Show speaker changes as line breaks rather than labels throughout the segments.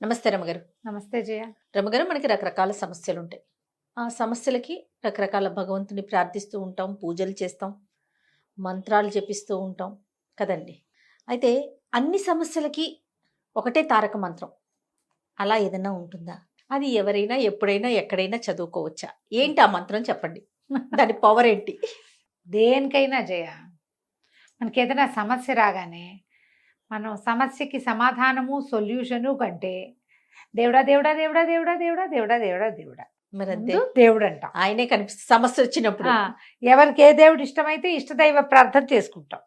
నమస్తే రమగారు.
నమస్తే జయ.
రమగారు, మనకి రకరకాల సమస్యలు ఉంటాయి. ఆ సమస్యలకి రకరకాల భగవంతుని ప్రార్థిస్తూ ఉంటాం, పూజలు చేస్తాం, మంత్రాలు జపిస్తూ ఉంటాం కదండి. అయితే అన్ని సమస్యలకి ఒకటే తారక మంత్రం అలా ఏదైనా ఉంటుందా? అది ఎవరైనా ఎప్పుడైనా ఎక్కడైనా చదువుకోవచ్చా? ఏంటి ఆ మంత్రం చెప్పండి, దాని పవర్ ఏంటి?
దేనికైనా జయ, మనకి ఏదైనా సమస్య రాగానే మనం సమస్యకి సమాధానము సొల్యూషను కంటే దేవుడా దేవుడా దేవుడా దేవుడా దేవుడా దేవుడా దేవుడా దేవుడా
మరి అంతే,
ముందు దేవుడు అంటాం.
ఆయనే కనిపిస్తుంది సమస్య వచ్చినప్పుడు.
ఎవరికి ఏ దేవుడు ఇష్టమైతే ఇష్టదైవ ప్రార్థన చేసుకుంటాం.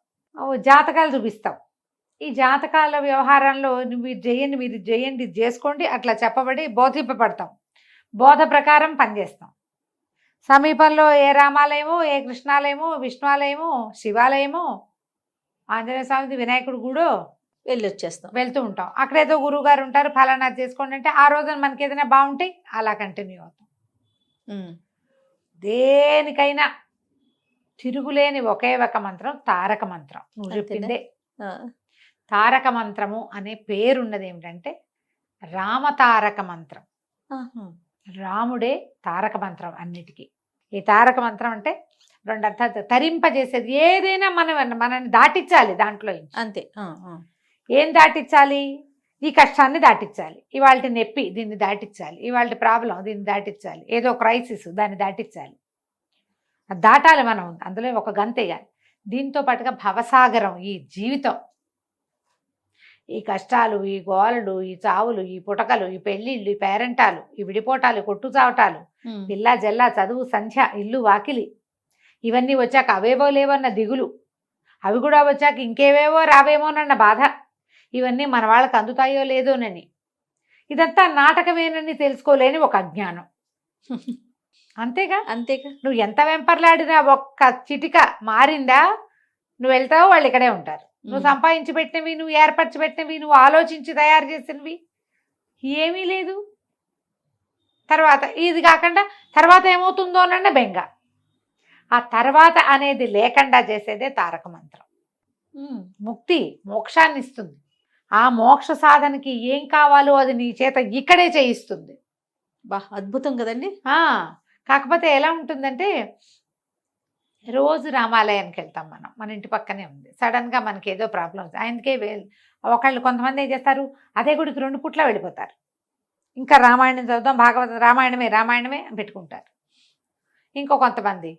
జాతకాలు చూపిస్తాం. ఈ జాతకాల వ్యవహారంలో మీరు చేయండి, మీరు చేయండి, ఇది చేసుకోండి అట్లా చెప్పబడి బోధింపబడతాం. బోధ ప్రకారం పనిచేస్తాం. సమీపంలో ఏ రామాలయమో, ఏ కృష్ణాలయమో, విష్ణువాలయమో, శివాలయమో, ఆంజనేయ స్వామిది, వినాయకుడు కూడా
వెళ్ళొచ్చేస్తాం,
వెళ్తూ ఉంటాం. అక్కడేదో గురువు గారు ఉంటారు, ఫలానా చేసుకోండి అంటే ఆ రోజున మనకి ఏదైనా బాగుంటాయి, అలా కంటిన్యూ అవుతాం. దేనికైనా తిరుగులేని ఒకే ఒక మంత్రం తారక మంత్రం. నువ్వు చెప్పిందే తారక మంత్రము అనే పేరున్నది ఏమిటంటే రామతారక మంత్రం. రాముడే తారక మంత్రం అన్నిటికీ. ఈ తారక మంత్రం అంటే రెండు అర్థాలు, తరింపజేసేది. ఏదైనా మనల్ని దాటించాలి దాంట్లో.
అంతే.
ఏం దాటించాలి? ఈ కష్టాన్ని దాటించాలి, ఇవాళ నొప్పి దీన్ని దాటించాలి, ఇవాళ ప్రాబ్లం దీన్ని దాటించాలి, ఏదో క్రైసిస్ దాన్ని దాటించాలి. అది దాటాలి మనం, అందులో ఒక గంతేయాలి. దీంతో పాటుగా భవసాగరం ఈ జీవితం, ఈ కష్టాలు, ఈ గోలలు, ఈ చావులు, ఈ పుటకలు, ఈ పెళ్ళిళ్ళు, ఈ పేరెంటాలు, ఈ విడిపోటాలు, కొట్టు చావటాలు, పిల్ల జల్లా, చదువు, సంధ్య, ఇల్లు వాకిలి, ఇవన్నీ వచ్చాక అవేవో లేవన్న దిగులు, అవి కూడా వచ్చాక ఇంకేవేవో రావేమోనన్న బాధ, ఇవన్నీ మన వాళ్ళకి అందుతాయో లేదోనని, ఇదంతా నాటకమేనని తెలుసుకోలేని ఒక అజ్ఞానం. అంతేగా అంతేగా. నువ్వు ఎంత వెంపర్లాడినా ఒక్క చిటిక మారిందా నువ్వు వెళ్తావు, వాళ్ళు ఇక్కడే ఉంటారు. నువ్వు సంపాదించి పెట్టినవి, నువ్వు ఏర్పరచి పెట్టినవి, నువ్వు ఆలోచించి తయారు చేసినవి ఏమీ లేదు. తర్వాత ఇది కాకుండా తర్వాత ఏమవుతుందోనన్న బెంగ. ఆ తర్వాత అనేది లేకుండా చేసేదే తారక మంత్రం. ముక్తి, మోక్షాన్ని ఇస్తుంది. ఆ మోక్ష సాధనకి ఏం కావాలో అది నీ చేత ఇక్కడే చేయిస్తుంది.
అద్భుతం కదండి.
కాకపోతే ఎలా ఉంటుందంటే, రోజు రామాలయానికి వెళ్తాం మనం, మన ఇంటి పక్కనే ఉంది. సడన్గా మనకి ఏదో ప్రాబ్లమ్స్, ఆయనకే ఒకళ్ళు కొంతమంది ఏం చేస్తారు, అదే గుడికి 2 పూట్ల వెళ్ళిపోతారు. ఇంకా రామాయణం చదువుదాం, భాగవతం, రామాయణమే రామాయణమే అని పెట్టుకుంటారు. ఇంకో కొంతమంది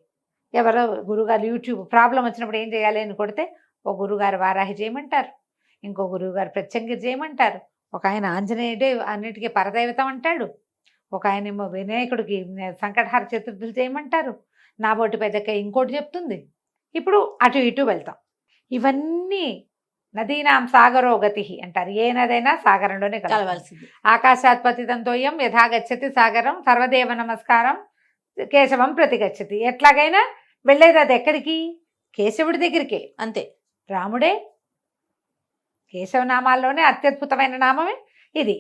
ఎవరో గురుగారు యూట్యూబ్ ప్రాబ్లం వచ్చినప్పుడు ఏం చేయాలి అని కొడితే, ఓ గురుగారు వారాహి చేయమంటారు, ఇంకో గురువుగారు ప్రత్యంగిరి చేయమంటారు, ఒక ఆయన ఆంజనేయుడే అన్నిటికీ పరదైవతం అంటాడు, ఒక ఆయన ఏమో వినాయకుడికి సంకటహార చతుర్థులు చేయమంటారు, నా బోటి పెద్దక్క ఇంకోటి చెప్తుంది. ఇప్పుడు అటు ఇటు వెళ్తాం. ఇవన్నీ నదీనాం సాగరో గతి అంటారు. ఏ నదైనా సాగరంలోనే కలవాల్సింది. ఆకాశాత్ పతితంతోయం యథా గచ్చతి సాగరం సర్వదేవ నమస్కారం కేశవం ప్రతిగచ్చతి. ఎట్లాగైనా వెళ్ళేది అది ఎక్కడికి? కేశవుడి దగ్గరికే. అంతే. రాముడే. కేశవనామాల్లోనే అత్యద్భుతమైన నామమే ఇది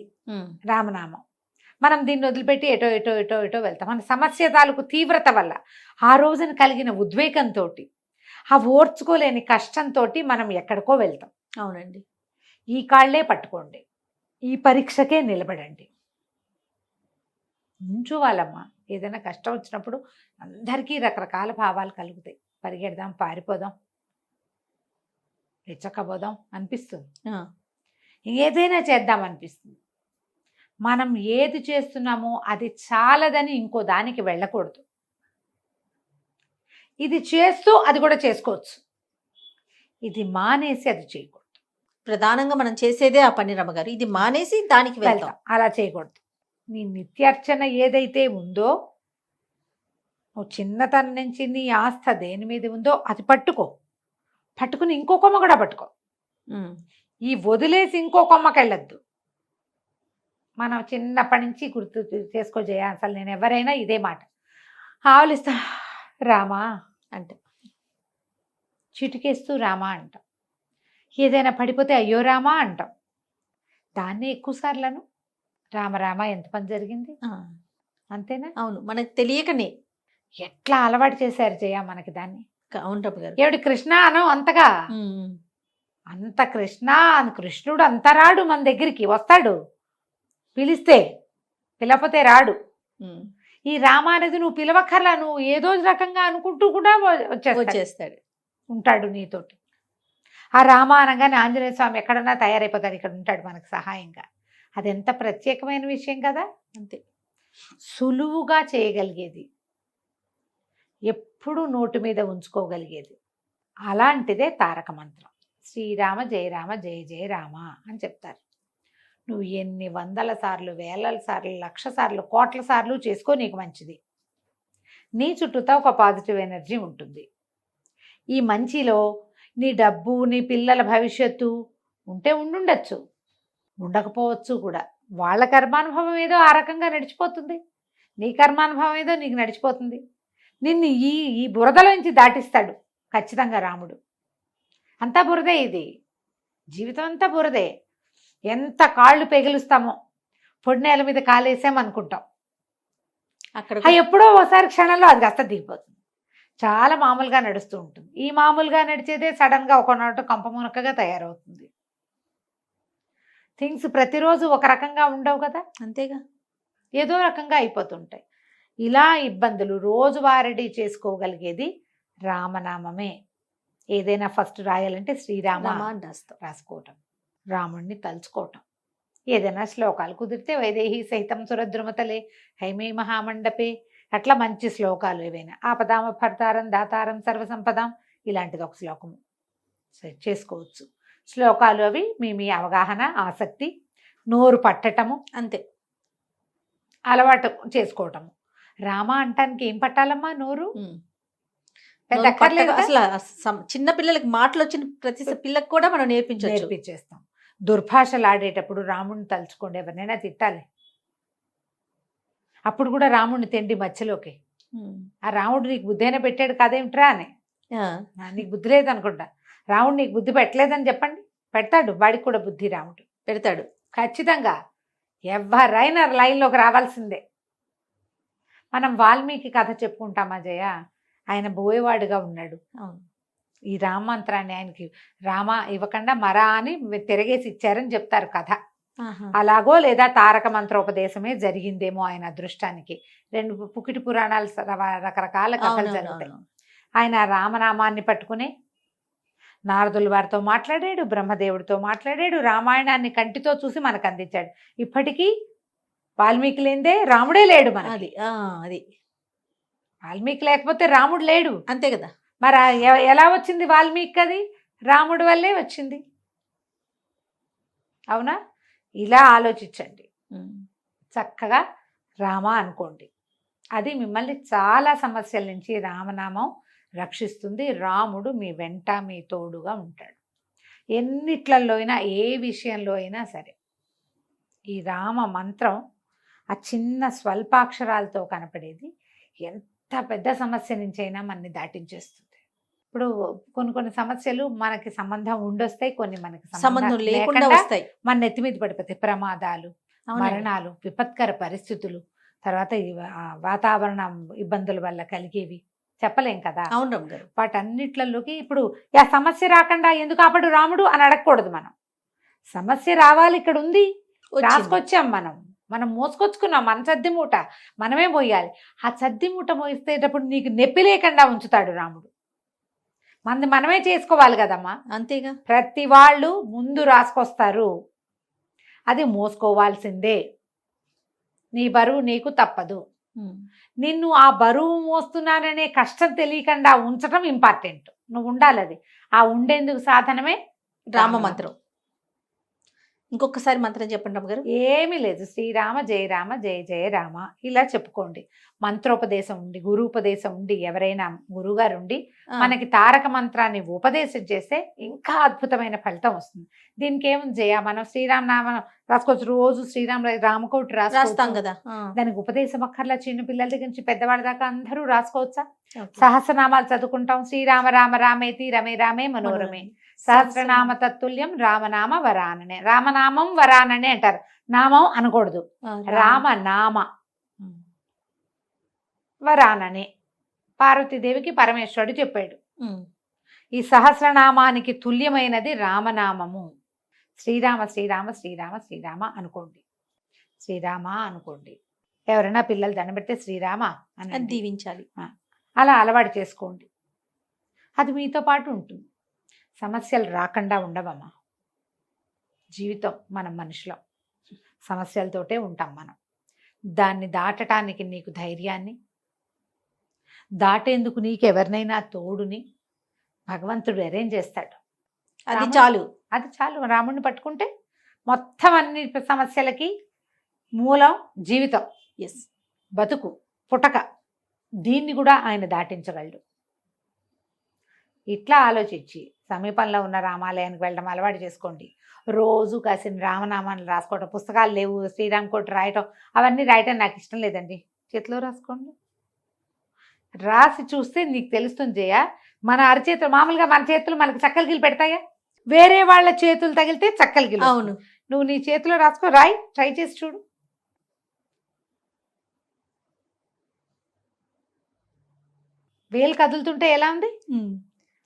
రామనామం. మనం దీన్ని వదిలిపెట్టి ఎటో ఎటో ఎటో ఎటో వెళ్తాం. మన సమస్య తాలూకు తీవ్రత వల్ల, ఆ రోజున కలిగిన ఉద్వేగంతో, ఆ ఓర్చుకోలేని కష్టంతో మనం ఎక్కడికో వెళ్తాం.
అవునండి.
ఈ కాళ్లే పట్టుకోండి, ఈ పరీక్షకే నిలబడండి. నుంచోవాలమ్మా. ఏదైనా కష్టం వచ్చినప్పుడు అందరికీ రకరకాల భావాలు కలుగుతాయి. పరిగెడదాం, పారిపోదాం, రెచ్చకపోదాం అనిపిస్తుంది, ఏదైనా చేద్దాం అనిపిస్తుంది. మనం ఏది చేస్తున్నామో అది చాలదని ఇంకో దానికి వెళ్ళకూడదు. ఇది చేస్తూ అది కూడా చేసుకోవచ్చు, ఇది మానేసి అది చేయకూడదు.
ప్రధానంగా మనం చేసేదే ఆ పని రమగారు. ఇది మానేసి దానికి వెళ్తాం,
అలా చేయకూడదు. నీ నిత్యార్చన ఏదైతే ఉందో, నువ్వు చిన్నతనం నుంచి నీ ఆస్థ దేని మీద ఉందో అది పట్టుకుని ఇంకో కొమ్మ కూడా పట్టుకో. ఈ వదిలేసి ఇంకో కొమ్మకి వెళ్ళొద్దు. మనం చిన్నప్పటి నుంచి గుర్తు చేసుకో అసలు నేను ఎవరైనా ఇదే మాట, ఆవులిస్తా రామా అంట, చిటికేస్తూ రామా అంటాం. ఏదైనా పడిపోతే అయ్యో రామా అంటాం. దాన్ని ఎక్కువసార్లను రామ రామ ఎంత పని జరిగింది, అంతేనా?
అవును, మనకు తెలియకనే
ఎట్లా అలవాటు చేశారు జయ మనకి దాన్ని.
అవును
ఏమిటి కృష్ణ అను అంతగా, అంత కృష్ణుడు అంతరాడు మన దగ్గరికి వస్తాడు. పిలిస్తే, పిలకపోతే రాడు.
ఉమ్.
ఈ రామ అనేది నువ్వు పిలవక్కర్లా, నువ్వు ఏదో రకంగా అనుకుంటూ కూడా
వచ్చేస్తాడు.
ఉంటాడు నీతోటి. ఆ రామ అనగానే ఆంజనేయ స్వామి ఎక్కడన్నా తయారైపోతాడు, ఇక్కడ ఉంటాడు మనకు సహాయంగా. అది ఎంత ప్రత్యేకమైన విషయం కదా.
అంతే.
సులువుగా చేయగలిగేది, ఎప్పుడు నోటి మీద ఉంచుకోగలిగేది, అలాంటిదే తారక మంత్రం. శ్రీరామ జయ రామ జయ జయ రామ అని చెప్తారు. నువ్వు ఎన్ని వందల సార్లు, వేల సార్లు, లక్ష సార్లు, కోట్ల సార్లు చేసుకో, నీకు మంచిది. నీ చుట్టూతో ఒక పాజిటివ్ ఎనర్జీ ఉంటుంది. ఈ మంచిలో నీ డబ్బు, నీ పిల్లల భవిష్యత్తు ఉంటే ఉండుండొచ్చు, ఉండకపోవచ్చు కూడా. వాళ్ళ కర్మానుభవం ఏదో ఆ రకంగా నడిచిపోతుంది, నీ కర్మానుభవం ఏదో నీకు నడిచిపోతుంది. నిన్ను ఈ బురదలోంచి దాటిస్తాడు ఖచ్చితంగా రాముడు. అంతా బురదే, ఇది జీవితం అంతా బురదే. ఎంత కాళ్ళు పెగిలుస్తామో, పొడినేల మీద కాలేసామనుకుంటాం,
అక్కడ
ఎప్పుడో ఒకసారి క్షణంలో అది కాస్త దిగిపోతుంది. చాలా మామూలుగా నడుస్తూ ఉంటుంది. ఈ మామూలుగా నడిచేదే సడన్గా ఒకనాటు కంపమునకగా తయారవుతుంది. థింగ్స్ ప్రతిరోజు ఒక రకంగా ఉండవు కదా,
అంతేగా,
ఏదో రకంగా అయిపోతుంటాయి. ఇలా ఇబ్బందులు రోజువారీ చేసుకోగలిగేది రామనామమే. ఏదైనా ఫస్ట్ రాయాలంటే శ్రీరామ రాసుకోవటం, రాముణ్ణి తలుచుకోవటం. ఏదైనా శ్లోకాలు కుదిరితే వైదేహి సహితం సురద్రుమతలే హైమే మహామండపే, అట్లా మంచి శ్లోకాలు ఏవైనా, ఆపదామ భర్తారం దాతారం సర్వసంపదాం, ఇలాంటిది ఒక శ్లోకము చేసుకోవచ్చు. శ్లోకాలు అవి మీ అవగాహన, ఆసక్తి, నోరు పట్టటము,
అంతే,
అలవాటు చేసుకోవటము. రామ అంటానికి ఏం పట్టాలమ్మా, నోరు పెద్ద
అసలు చిన్న పిల్లలకి మాటలు వచ్చిన ప్రతి పిల్లకి కూడా మనం
నేర్పించేస్తాం. దుర్భాషలు ఆడేటప్పుడు రాముడిని తలుచుకోండి, ఎవరినైనా తిట్టాలి, అప్పుడు కూడా రాముడిని తెండి మధ్యలోకి. ఆ రాముడు నీకు బుద్ధి అయినా పెట్టాడు కదేమిట్రా అని, నీకు బుద్ధి లేదనుకుంటా, రాముడు నీకు బుద్ధి పెట్టలేదని చెప్పండి, పెడతాడు. వాడికి కూడా బుద్ధి రాముడు
పెడతాడు
ఖచ్చితంగా. ఎవరైనా లైన్లోకి రావాల్సిందే. మనం వాల్మీకి కథ చెప్పుకుంటామా జయ, ఆయన బోయేవాడుగా ఉన్నాడు. ఈ రామంత్రాన్ని ఆయనకి రామ ఇవ్వకుండా మరా అని తిరగేసి ఇచ్చారని చెప్తారు కథ. అలాగో లేదా తారక మంత్రోపదేశమే జరిగిందేమో ఆయన అదృష్టానికి. 2 పుకిటి పురాణాలు, రకరకాల కథలు జరుగుతాయి. ఆయన రామనామాన్ని పట్టుకుని నారదుల వారితో మాట్లాడాడు, బ్రహ్మదేవుడితో మాట్లాడాడు, రామాయణాన్ని కంటితో చూసి మనకు అందించాడు. ఇప్పటికీ వాల్మీకి లేనిదే రాముడే లేడు మనది.
అది
వాల్మీకి లేకపోతే రాముడు లేడు,
అంతే కదా.
మరి ఎలా వచ్చింది వాల్మీకి? అది రాముడి వల్లే వచ్చింది, అవునా? ఇలా ఆలోచించండి, చక్కగా రామ అనుకోండి. అది మిమ్మల్ని చాలా సమస్యల నుంచి రామనామం రక్షిస్తుంది. రాముడు మీ వెంట, మీ తోడుగా ఉంటాడు. ఎన్నిట్లలో అయినా, ఏ విషయంలో అయినా సరే ఈ రామ మంత్రం ఆ చిన్న స్వల్పాక్షరాలతో కనపడేది ఎంత పెద్ద సమస్య నుంచి అయినా మనని దాటించేస్తుంది. ఇప్పుడు కొన్ని సమస్యలు మనకి సంబంధం ఉండొస్తాయి, కొన్ని మనకి
సంబంధం లేకుండా వస్తాయి,
మన నెత్తి మీద పడిపోతాయి. ప్రమాదాలు, మరణాలు, విపత్కర పరిస్థితులు, తర్వాత వాతావరణ ఇబ్బందుల వల్ల కలిగేవి చెప్పలేం కదా.
అవును,
వాటన్నిట్లలోకి ఇప్పుడు ఆ సమస్య రాకుండా ఎందుకు ఆపడు రాముడు అని అడగకూడదు. మనం సమస్య రావాలి, ఇక్కడ ఉంది, రాసుకొచ్చాం, మనం మోసుకొచ్చుకున్నాం. మన సద్ది మూట మనమే మోయాలి. ఆ సద్ది మూట మోయిస్తేటప్పుడు నీకు నొప్పి లేకుండా ఉంచుతాడు రాముడు. మనమే చేసుకోవాలి కదమ్మా.
అంతేగా,
ప్రతి వాళ్ళు ముందు రాసుకొస్తారు, అది మోసుకోవాల్సిందే. నీ బరువు నీకు తప్పదు. నిన్ను ఆ బరువు మోస్తున్నాననే కష్టం తెలియకుండా ఉంచటం ఇంపార్టెంట్. నువ్వు ఉండాలి, అది ఆ ఉండేందుకు సాధనమే
రామ మంత్రం. ఇంకొకసారి మంత్రం చెప్పండి అమ్మగారు.
ఏమీ లేదు, శ్రీరామ జయ రామ జయ జయ రామ ఇలా చెప్పుకోండి. మంత్రోపదేశం ఉండి, గురుపదేశం ఉండి, ఎవరైనా గురువుగారు ఉండి మనకి తారక మంత్రాన్ని ఉపదేశం చేస్తే ఇంకా అద్భుతమైన ఫలితం వస్తుంది. దీనికి ఏముంది జయ, మనం శ్రీరామ నామం రాసుకోవచ్చు, రోజు శ్రీరామ రామకోటి రాస్తాం కదా. దానికి ఉపదేశం అక్కర్లా, చిన్న పిల్లల దగ్గర నుంచి పెద్దవాళ్ళ దాకా అందరూ రాసుకోవచ్చా. సహస్రనామాలు చదువుకుంటాం, శ్రీరామ రామ రామేతి రమే రామే మనోరమే సహస్రనామ తత్తుల్యం రామనామ వరాననే. రామనామం వరాననే అంటారు, నామం అనకూడదు, రామనామ వరాననే. పార్వతీదేవికి పరమేశ్వరుడు చెప్పాడు. ఈ సహస్రనామానికి తుల్యమైనది రామనామము. శ్రీరామ శ్రీరామ శ్రీరామ శ్రీరామ అనుకోండి. శ్రీరామ అనుకోండి. ఎవరైనా పిల్లలు దండం పెడితే శ్రీరామ
అని
అని
దీవించాలి.
అలా అలవాటు చేసుకోండి. అది మీతో పాటు ఉంటుంది. సమస్యలు రాకుండా ఉండవమ్మా. జీవితం మనం మనుషులం, సమస్యలతోటే ఉంటాం మనం. దాన్ని దాటటానికి నీకు ధైర్యాన్ని, దాటేందుకు నీకు ఎవరినైనా తోడుని భగవంతుడు అరేంజ్ చేస్తాడు.
అది చాలు.
అది చాలు. రాముడిని పట్టుకుంటే మొత్తం అన్ని సమస్యలకి మూలం జీవితం,
ఎస్,
బతుకు, పుటక. దీన్ని కూడా ఆయన దాటించగలడు. ఇట్లా ఆలోచించి సమీపంలో ఉన్న రామాలయానికి వెళ్ళడం అలవాటు చేసుకోండి. రోజు కాసిన రామనామాన్ని రాసుకోవటం, పుస్తకాలు లేవు శ్రీరామ్ కోటి రాయటం, అవన్నీ రాయటం నాకు ఇష్టం లేదండి. చేతిలో రాసుకోండి. రాసి చూస్తే నీకు తెలుస్తుంది జయ. మన అరచేతులు మామూలుగా మన చేతులు మనకి చక్కలు గిల్లు పెడతాయా? వేరే వాళ్ళ చేతులు తగిలితే చక్కలు గిల్లు.
అవును.
నువ్వు నీ చేతిలో రాసుకో, రాయి, ట్రై చేసి చూడు. వేలు కదులుతుంటే ఎలా ఉంది?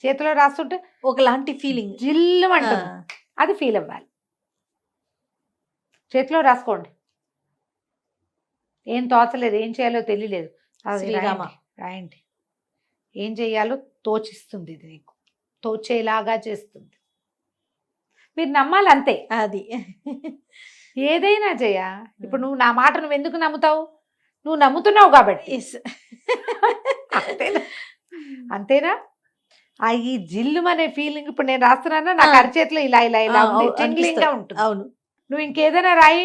చేతిలో రాస్తుంటే
ఒకలాంటి ఫీలింగ్
జిల్లు అంటుంది. అది ఫీల్ అవ్వాలి. చేతిలో రాసుకోండి. ఏం తోచలేదు, ఏం చేయాలో తెలియలేదు, అది
శ్రీరామ
రాయండి. ఏం చేయాలో తోచిస్తుంది. ఇది నీకు తోచేలాగా చేస్తుంది. మీరు నమ్మాలి అంతే.
అది
ఏదైనా చేయ. ఇప్పుడు నువ్వు నా మాట నువ్వు ఎందుకు నమ్ముతావు? నువ్వు నమ్ముతున్నావు కాబట్టి. అంతేనా? అంతేనా? ఈ జిల్లు అనే ఫీలింగ్ ఇప్పుడు నేను రాస్తున్నానా, నాకు అరచేతిలో ఇలా ఇలా ఇలా టింగ్లింగ్ గా ఉంటుంది.
అవును.
నువ్వు ఇంకేదైనా రాయి,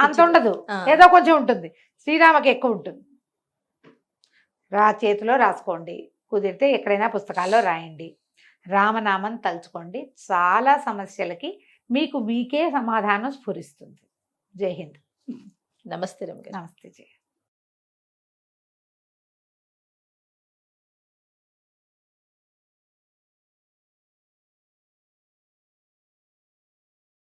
అంత ఉండదు, ఏదో కొంచెం ఉంటుంది. శ్రీరామకి ఎక్కువ ఉంటుంది. చేతిలో రాసుకోండి. కుదిరితే ఎక్కడైనా పుస్తకాల్లో రాయండి. రామనామం తలుచుకోండి. చాలా సమస్యలకి మీకే సమాధానం స్ఫురిస్తుంది. జై హింద్.
నమస్తే రమ్య.
నమస్తే జయ.